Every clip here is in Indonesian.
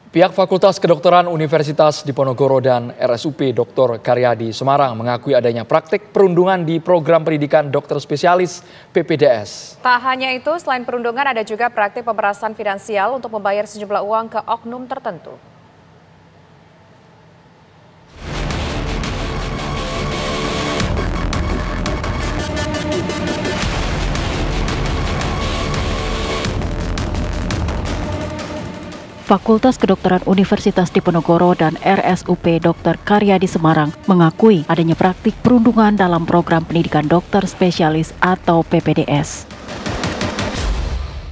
Pihak Fakultas Kedokteran Universitas Diponegoro dan RSUP Dr. Karyadi Semarang mengakui adanya praktik perundungan di program pendidikan dokter spesialis PPDS. Tak hanya itu, selain perundungan ada juga praktik pemerasan finansial untuk membayar sejumlah uang ke oknum tertentu. Fakultas Kedokteran Universitas Diponegoro dan RSUP Dr. Karyadi Semarang mengakui adanya praktik perundungan dalam program pendidikan dokter spesialis atau PPDS.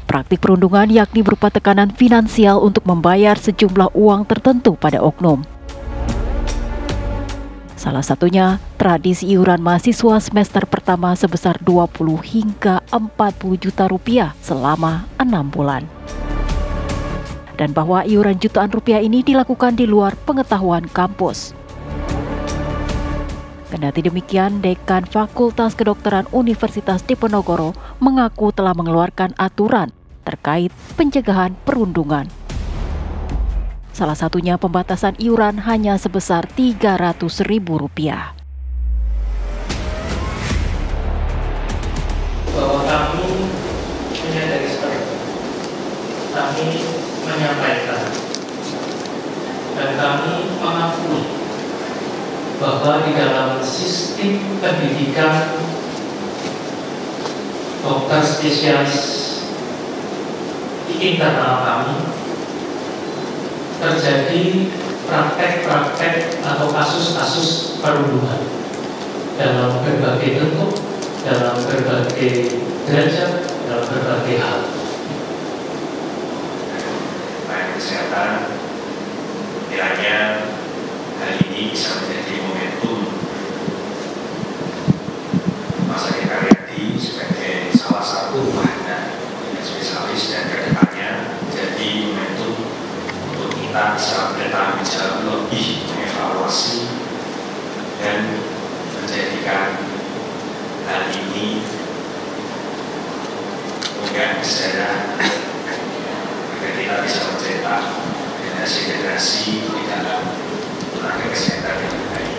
Praktik perundungan yakni berupa tekanan finansial untuk membayar sejumlah uang tertentu pada oknum. Salah satunya, tradisi iuran mahasiswa semester pertama sebesar 20 hingga 40 juta rupiah selama 6 bulan. Dan bahwa iuran jutaan rupiah ini dilakukan di luar pengetahuan kampus. Kendati demikian, Dekan Fakultas Kedokteran Universitas Diponegoro mengaku telah mengeluarkan aturan terkait pencegahan perundungan. Salah satunya pembatasan iuran hanya sebesar Rp300.000. Bahwa kami menyadari seperti itu. Kami menyampaikan dan kami mengakui bahwa di dalam sistem pendidikan dokter spesialis di internal kami terjadi praktek-praktek atau kasus-kasus perundungan dalam berbagai bentuk, dalam berbagai derajat, dalam berbagai hal. Kesehatan kiranya hari ini bisa menjadi momentum Mas Adi Karyadi sebagai salah satu wahana spesialis dan kedepannya jadi momentum untuk kita bisa bertanggung jawab lebih mengevaluasi dan menjadikan hal ini bukan sejarah. Kita bisa mencetak generasi-generasi di dalam tenaga kesehatan yang baik.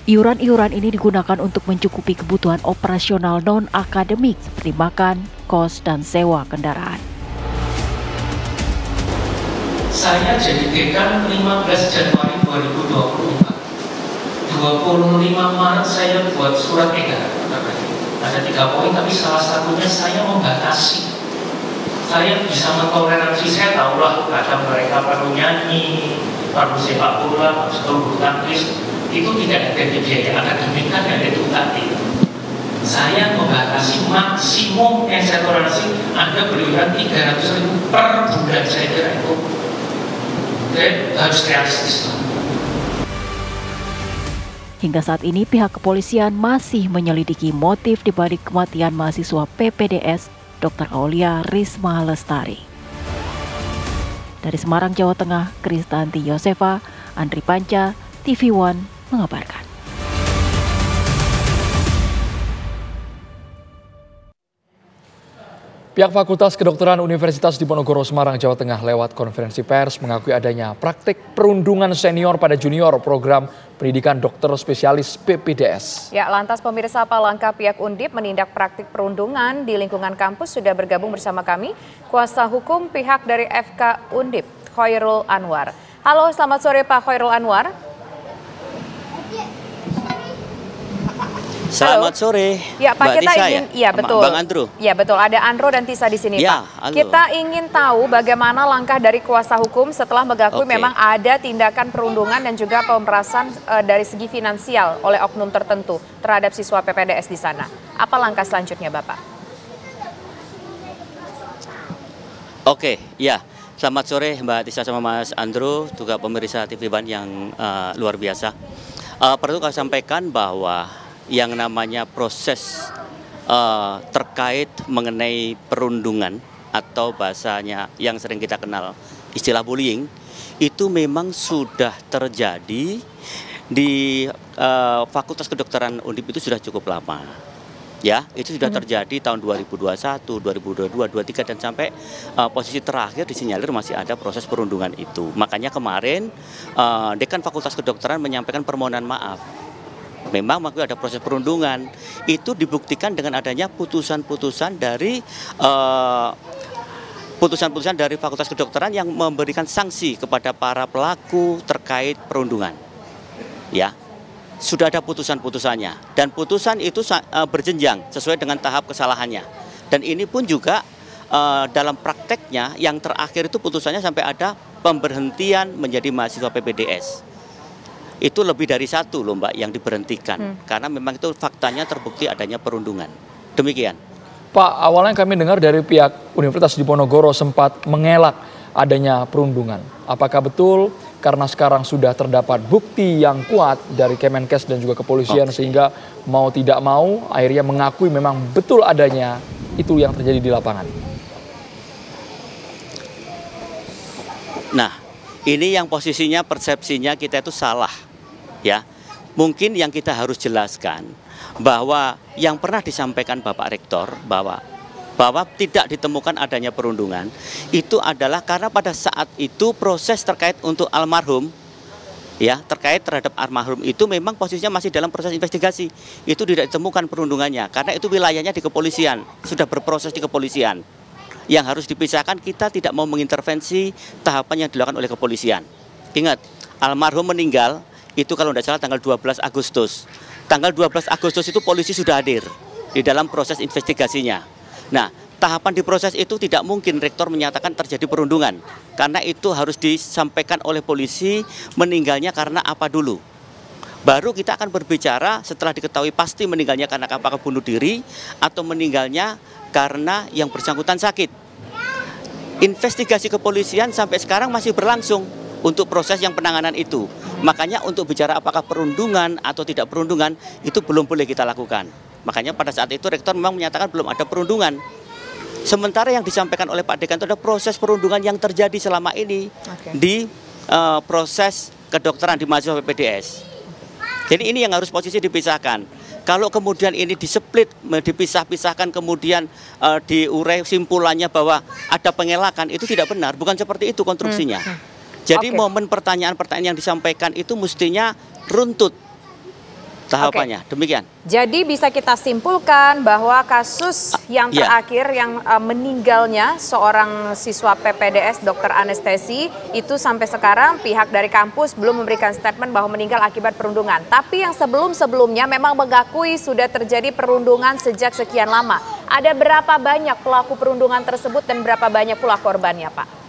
Iuran-iuran ini digunakan untuk mencukupi kebutuhan operasional non-akademik seperti makan, kos, dan sewa kendaraan. Saya jadi dekan 15 Januari 2024. 25 Maret saya buat surat edaran. Ada 3 poin, tapi salah satunya saya membatasi. Saya bisa mentoleransi, saya tahu lah kadang mereka perlu nyanyi, perlu sepak bola, perlu bulu tangkis, itu tidak ada di biaya akademik, kan ada itu tadi. Saya membatasi maksimum yang saya toleransi, Anda berikan 300.000 per bulan, saya kira itu harus realistis. Hingga saat ini pihak kepolisian masih menyelidiki motif dibalik kematian mahasiswa PPDS Dr. Aulia Risma Lestari. Dari Semarang, Jawa Tengah, Kristanti Yosefa, Andri Panca, TV One mengabarkan. Pihak Fakultas Kedokteran Universitas Diponegoro Semarang, Jawa Tengah lewat konferensi pers mengakui adanya praktik perundungan senior pada junior program pendidikan dokter spesialis PPDS. Ya, lantas pemirsa, apa langkah pihak Undip menindak praktik perundungan di lingkungan kampus? Sudah bergabung bersama kami kuasa hukum pihak dari FK Undip, Khairul Anwar. Halo, selamat sore Pak Khairul Anwar. Selamat sore, ya, Pak, Mbak kita Tisa, ingin, ya, betul. Bang Andrew. Ya betul, ada Andro dan Tisa di sini, ya, Pak. Kita ingin tahu bagaimana langkah dari kuasa hukum setelah mengakui memang ada tindakan perundungan dan juga pemerasan dari segi finansial oleh oknum tertentu terhadap siswa PPDS di sana. Apa langkah selanjutnya, Bapak? Oke, ya. Selamat sore Mbak Tisa sama Mas Andrew, juga pemirsa TV One yang luar biasa. Perlu kami sampaikan bahwa yang namanya proses terkait mengenai perundungan atau bahasanya yang sering kita kenal istilah bullying itu memang sudah terjadi di Fakultas Kedokteran Undip itu sudah cukup lama. Ya, itu sudah terjadi tahun 2021, 2022, 2023 dan sampai posisi terakhir disinyalir masih ada proses perundungan itu. Makanya kemarin Dekan Fakultas Kedokteran menyampaikan permohonan maaf. Memang waktu ada proses perundungan, itu dibuktikan dengan adanya putusan-putusan dari Fakultas Kedokteran yang memberikan sanksi kepada para pelaku terkait perundungan. Ya. Sudah ada putusan-putusannya dan putusan itu berjenjang sesuai dengan tahap kesalahannya. Dan ini pun juga dalam prakteknya yang terakhir itu putusannya sampai ada pemberhentian menjadi mahasiswa PPDS. Itu lebih dari 1 loh Mbak yang diberhentikan karena memang itu faktanya terbukti adanya perundungan. Demikian. Pak, awalnya kami dengar dari pihak Universitas Diponegoro sempat mengelak adanya perundungan. Apakah betul karena sekarang sudah terdapat bukti yang kuat dari Kemenkes dan juga kepolisian sehingga mau tidak mau akhirnya mengakui memang betul adanya itu yang terjadi di lapangan? Nah, ini yang posisinya persepsinya kita itu salah. Ya, mungkin yang kita harus jelaskan bahwa yang pernah disampaikan Bapak Rektor bahwa tidak ditemukan adanya perundungan itu adalah karena pada saat itu proses terkait untuk almarhum ya terkait terhadap almarhum itu memang posisinya masih dalam proses investigasi, itu tidak ditemukan perundungannya karena itu wilayahnya di kepolisian, sudah berproses di kepolisian. Yang harus dipisahkan, kita tidak mau mengintervensi tahapan yang dilakukan oleh kepolisian. Ingat, almarhum meninggal itu kalau tidak salah tanggal 12 Agustus. Tanggal 12 Agustus itu polisi sudah hadir di dalam proses investigasinya. Nah, tahapan di proses itu tidak mungkin rektor menyatakan terjadi perundungan. Karena itu harus disampaikan oleh polisi meninggalnya karena apa dulu. Baru kita akan berbicara setelah diketahui pasti meninggalnya karena apakah bunuh diri atau meninggalnya karena yang bersangkutan sakit. Investigasi kepolisian sampai sekarang masih berlangsung untuk proses yang penanganan itu. Makanya untuk bicara apakah perundungan atau tidak perundungan itu belum boleh kita lakukan. Makanya pada saat itu rektor memang menyatakan belum ada perundungan. Sementara yang disampaikan oleh Pak Dekan itu ada proses perundungan yang terjadi selama ini di proses kedokteran di mahasiswa PPDS. Jadi ini yang harus posisi dipisahkan. Kalau kemudian ini diseplit, dipisah-pisahkan kemudian diurai simpulannya bahwa ada pengelakan, itu tidak benar. Bukan seperti itu konstruksinya. Jadi momen pertanyaan-pertanyaan yang disampaikan itu mestinya runtut tahapannya. Demikian. Jadi bisa kita simpulkan bahwa kasus yang terakhir yang meninggalnya seorang siswa PPDS dokter anestesi itu sampai sekarang pihak dari kampus belum memberikan statement bahwa meninggal akibat perundungan. Tapi yang sebelum-sebelumnya memang mengakui sudah terjadi perundungan sejak sekian lama. Ada berapa banyak pelaku perundungan tersebut dan berapa banyak pula korbannya, Pak?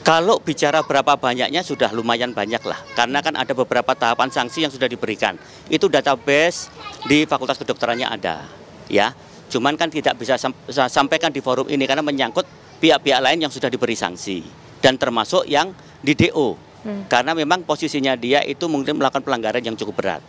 Kalau bicara berapa banyaknya sudah lumayan banyak lah, karena kan ada beberapa tahapan sanksi yang sudah diberikan. Itu database di Fakultas Kedokterannya ada, ya. Cuman kan tidak bisa sampaikan di forum ini karena menyangkut pihak-pihak lain yang sudah diberi sanksi dan termasuk yang di DO, karena memang posisinya dia itu mungkin melakukan pelanggaran yang cukup berat,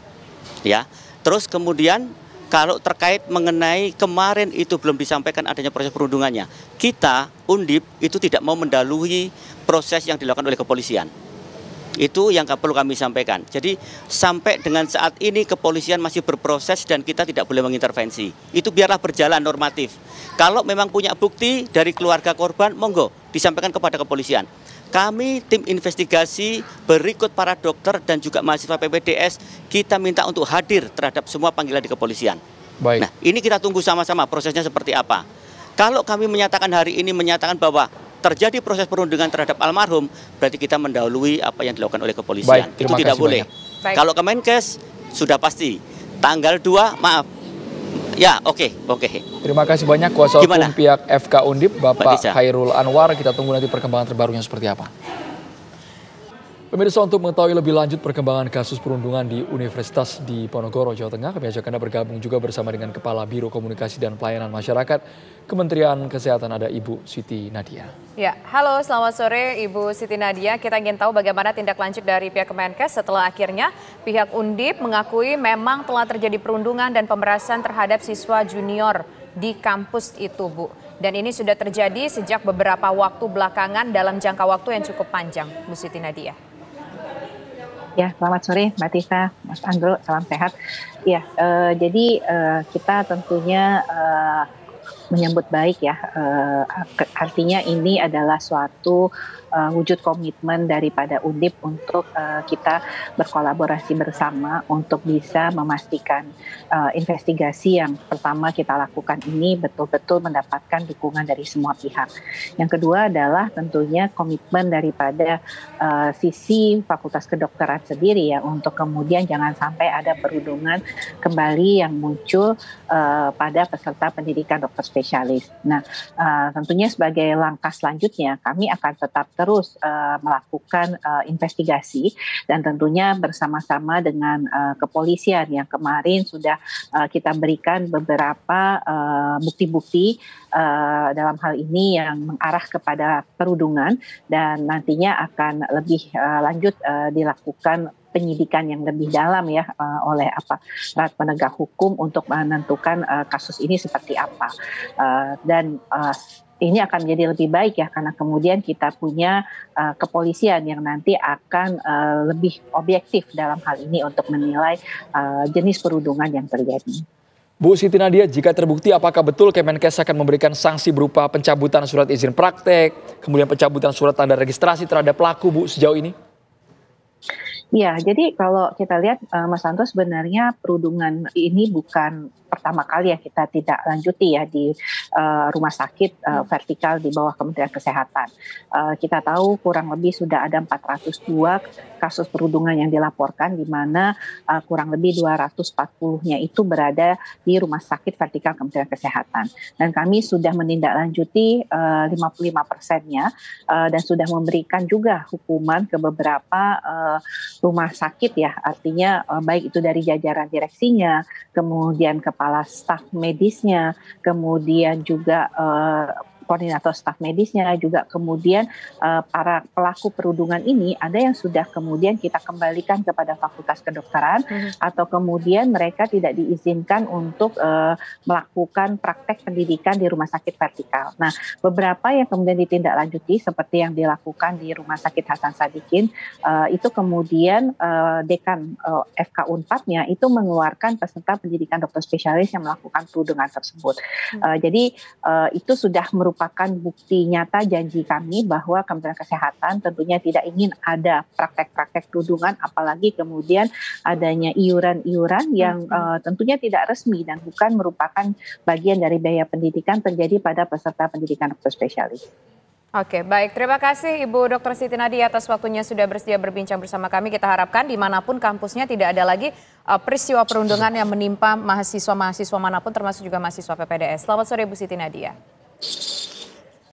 ya. Terus kemudian kalau terkait mengenai kemarin itu belum disampaikan adanya proses perundungannya, kita Undip itu tidak mau mendahului proses yang dilakukan oleh kepolisian. Itu yang perlu kami sampaikan. Jadi sampai dengan saat ini kepolisian masih berproses dan kita tidak boleh mengintervensi. Itu biarlah berjalan normatif. Kalau memang punya bukti dari keluarga korban, monggo disampaikan kepada kepolisian. Kami tim investigasi berikut para dokter dan juga mahasiswa PPDS, kita minta untuk hadir terhadap semua panggilan di kepolisian. Baik. Nah, ini kita tunggu sama-sama prosesnya seperti apa. Kalau kami menyatakan hari ini menyatakan bahwa terjadi proses perundungan terhadap almarhum, berarti kita mendahului apa yang dilakukan oleh kepolisian. Baik, itu tidak boleh. Kalau Kemenkes sudah pasti tanggal 2, maaf. Ya, oke. Terima kasih banyak kuasa hukum pihak FK Undip, Bapak Khairul Anwar. Kita tunggu nanti perkembangan terbarunya seperti apa. Pemirsa, untuk mengetahui lebih lanjut perkembangan kasus perundungan di Universitas Diponegoro, Jawa Tengah, kami ajak Anda bergabung juga bersama dengan Kepala Biro Komunikasi dan Pelayanan Masyarakat Kementerian Kesehatan, ada Ibu Siti Nadia. Ya, halo, selamat sore Ibu Siti Nadia. Kita ingin tahu bagaimana tindak lanjut dari pihak Kemenkes setelah akhirnya pihak Undip mengakui memang telah terjadi perundungan dan pemerasan terhadap siswa junior di kampus itu, Bu. Dan ini sudah terjadi sejak beberapa waktu belakangan dalam jangka waktu yang cukup panjang, Bu Siti Nadia. Ya, selamat sore Mbak Tisa, Mas Andro, salam sehat. Ya, jadi kita tentunya menyambut baik ya, artinya ini adalah suatu wujud komitmen daripada Undip untuk kita berkolaborasi bersama untuk bisa memastikan investigasi yang pertama kita lakukan ini betul-betul mendapatkan dukungan dari semua pihak. Yang kedua adalah tentunya komitmen daripada sisi Fakultas Kedokteran sendiri ya, untuk kemudian jangan sampai ada perundungan kembali yang muncul pada peserta pendidikan dokter spesialis. Nah, tentunya sebagai langkah selanjutnya kami akan tetap terus melakukan investigasi dan tentunya bersama-sama dengan kepolisian yang kemarin sudah kita berikan beberapa bukti-bukti dalam hal ini yang mengarah kepada perundungan, dan nantinya akan lebih lanjut dilakukan penyidikan yang lebih dalam ya oleh aparat penegak hukum untuk menentukan kasus ini seperti apa, dan ini akan menjadi lebih baik ya karena kemudian kita punya kepolisian yang nanti akan lebih objektif dalam hal ini untuk menilai jenis perundungan yang terjadi. Bu Siti Nadia, jika terbukti apakah betul Kemenkes akan memberikan sanksi berupa pencabutan surat izin praktek, kemudian pencabutan surat tanda registrasi terhadap pelaku, Bu, sejauh ini? Ya, jadi kalau kita lihat Mas Anto, sebenarnya perundungan ini bukan pertama kali ya kita tidak lanjuti ya di rumah sakit vertikal di bawah Kementerian Kesehatan. Kita tahu kurang lebih sudah ada 402 kasus perundungan yang dilaporkan, di mana kurang lebih 240-nya itu berada di rumah sakit vertikal Kementerian Kesehatan. Dan kami sudah menindaklanjuti 55%-nya dan sudah memberikan juga hukuman ke beberapa rumah sakit ya, artinya baik itu dari jajaran direksinya, kemudian kepala staf medisnya, kemudian juga koordinator staf medisnya, juga kemudian para pelaku perundungan ini ada yang sudah kemudian kita kembalikan kepada Fakultas Kedokteran atau kemudian mereka tidak diizinkan untuk melakukan praktek pendidikan di rumah sakit vertikal. Nah, beberapa yang kemudian ditindaklanjuti seperti yang dilakukan di Rumah Sakit Hasan Sadikin, itu kemudian Dekan FK Unpadnya itu mengeluarkan peserta pendidikan dokter spesialis yang melakukan perundungan tersebut. Jadi itu sudah merupakan bukti nyata janji kami bahwa Kementerian Kesehatan tentunya tidak ingin ada praktek-praktek perundungan, apalagi kemudian adanya iuran-iuran yang tentunya tidak resmi dan bukan merupakan bagian dari biaya pendidikan terjadi pada peserta pendidikan dokter spesialis. Oke, baik. Terima kasih Ibu Dr. Siti Nadia atas waktunya sudah bersedia berbincang bersama kami. Kita harapkan dimanapun kampusnya tidak ada lagi peristiwa perundungan yang menimpa mahasiswa-mahasiswa manapun, termasuk juga mahasiswa PPDS. Selamat sore Bu Siti Nadia.